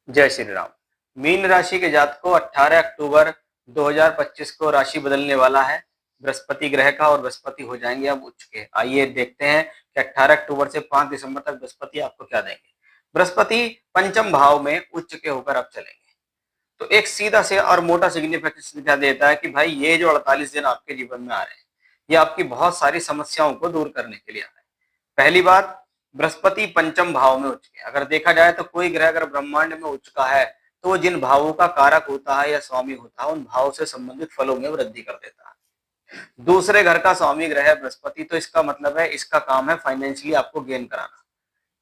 जय श्री राम। मीन राशि के जातकों 18 अक्टूबर 2025 को राशि बदलने वाला है बृहस्पति ग्रह का, और बृहस्पति हो जाएंगे अब उच्च के। आइए देखते हैं कि 18 अक्टूबर से 5 दिसंबर तक बृहस्पति आपको क्या देंगे। बृहस्पति पंचम भाव में उच्च के होकर अब चलेंगे, तो एक सीधा से और मोटा सिग्निफिकेंस क्या देता है कि भाई ये जो 48 दिन आपके जीवन में आ रहे हैं, ये आपकी बहुत सारी समस्याओं को दूर करने के लिए आ रहे हैं। पहली बात, बृहस्पति पंचम भाव में उच्च के। अगर देखा जाए तो कोई ग्रह अगर ब्रह्मांड में उच्च का है तो वो जिन भावों का कारक होता है या स्वामी होता है, उन भाव से संबंधित फलों में वृद्धि कर देता है। दूसरे घर का स्वामी ग्रह है बृहस्पति, तो इसका मतलब है इसका काम है फाइनेंशियली आपको गेन कराना,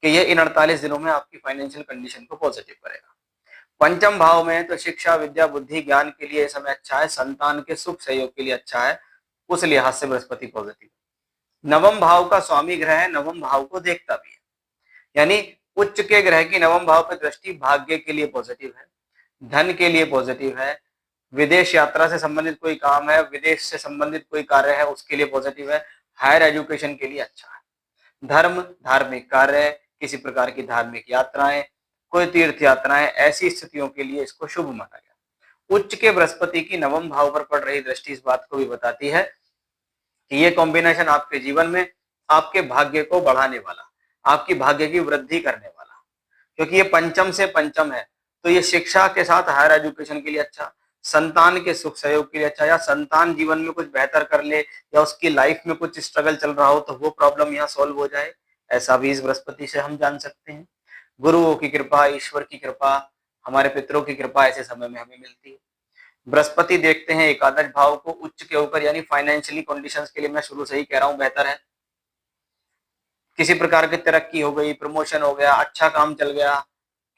कि ये इन 48 दिनों में आपकी फाइनेंशियल कंडीशन को पॉजिटिव करेगा। पंचम भाव में तो शिक्षा, विद्या, बुद्धि, ज्ञान के लिए समय अच्छा है, संतान के सुख सहयोग के लिए अच्छा है, उस लिहाज से बृहस्पति पॉजिटिव। नवम भाव का स्वामी ग्रह है, नवम भाव को देखता भी है, यानी उच्च के ग्रह की नवम भाव पर दृष्टि भाग्य के लिए पॉजिटिव है, धन के लिए पॉजिटिव है, विदेश यात्रा से संबंधित कोई काम है, विदेश से संबंधित कोई कार्य है उसके लिए पॉजिटिव है, हायर एजुकेशन के लिए अच्छा है। धर्म, धार्मिक कार्य, किसी प्रकार की धार्मिक यात्राएं, कोई तीर्थ यात्राएं, ऐसी स्थितियों के लिए इसको शुभ माना गया। उच्च के बृहस्पति की नवम भाव पर पड़ रही दृष्टि इस बात को भी बताती है कि ये कॉम्बिनेशन आपके जीवन में आपके भाग्य को बढ़ाने वाला, आपकी भाग्य की वृद्धि करने वाला, क्योंकि ये पंचम से पंचम है, तो ये शिक्षा के साथ हायर एजुकेशन के लिए अच्छा, संतान के सुख सहयोग के लिए अच्छा, या संतान जीवन में कुछ बेहतर कर ले या उसकी लाइफ में कुछ स्ट्रगल चल रहा हो तो वो प्रॉब्लम यहाँ सॉल्व हो जाए, ऐसा भी इस बृहस्पति से हम जान सकते हैं। गुरुओं की कृपा, ईश्वर की कृपा, हमारे पितरों की कृपा ऐसे समय में हमें मिलती है। बृहस्पति देखते हैं एकादश भाव को उच्च के ऊपर, यानी फाइनेंशियली कंडीशंस के लिए मैं शुरू से ही कह रहा हूं बेहतर है। किसी प्रकार की तरक्की हो गई, प्रमोशन हो गया, अच्छा काम चल गया,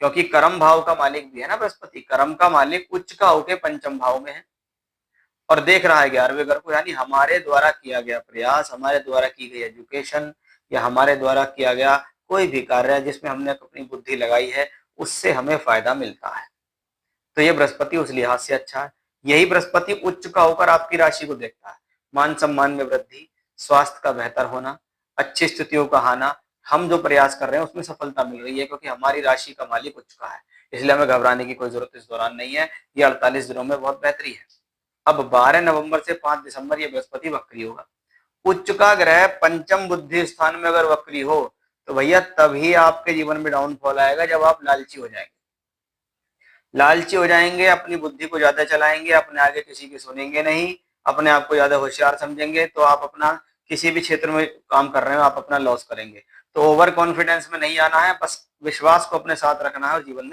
क्योंकि कर्म भाव का मालिक भी है ना बृहस्पति, कर्म का मालिक उच्च का होके पंचम भाव में है और देख रहा है 11वें घर को, यानी हमारे द्वारा किया गया प्रयास, हमारे द्वारा की गई एजुकेशन या हमारे द्वारा किया गया कोई भी कार्य जिसमें हमने अपनी बुद्धि लगाई है, उससे हमें फायदा मिलता है। तो ये बृहस्पति उस लिहाज से अच्छा है। यही बृहस्पति उच्च का होकर आपकी राशि को देखता है। मान सम्मान में वृद्धि, स्वास्थ्य का बेहतर होना, अच्छी स्थितियों का आना, हम जो प्रयास कर रहे हैं उसमें सफलता मिल रही है, क्योंकि हमारी राशि का मालिक उच्च का है, इसलिए हमें घबराने की कोई जरूरत इस दौरान नहीं है। ये 48 दिनों में बहुत बेहतरी है। अब 12 नवंबर से 5 दिसंबर ये बृहस्पति वक्री होगा। उच्च का ग्रह पंचम बुद्धि स्थान में अगर वक्री हो तो भैया तभी आपके जीवन में डाउनफॉल आएगा, जब आप लालची हो जाएंगे। लालची हो जाएंगे, अपनी बुद्धि को ज्यादा चलाएंगे, अपने आगे किसी की सुनेंगे नहीं, अपने आप को ज्यादा होशियार समझेंगे, तो आप अपना किसी भी क्षेत्र में काम कर रहे हो आप अपना लॉस करेंगे। तो ओवर कॉन्फिडेंस में नहीं आना है, बस विश्वास को अपने साथ रखना है और जीवन में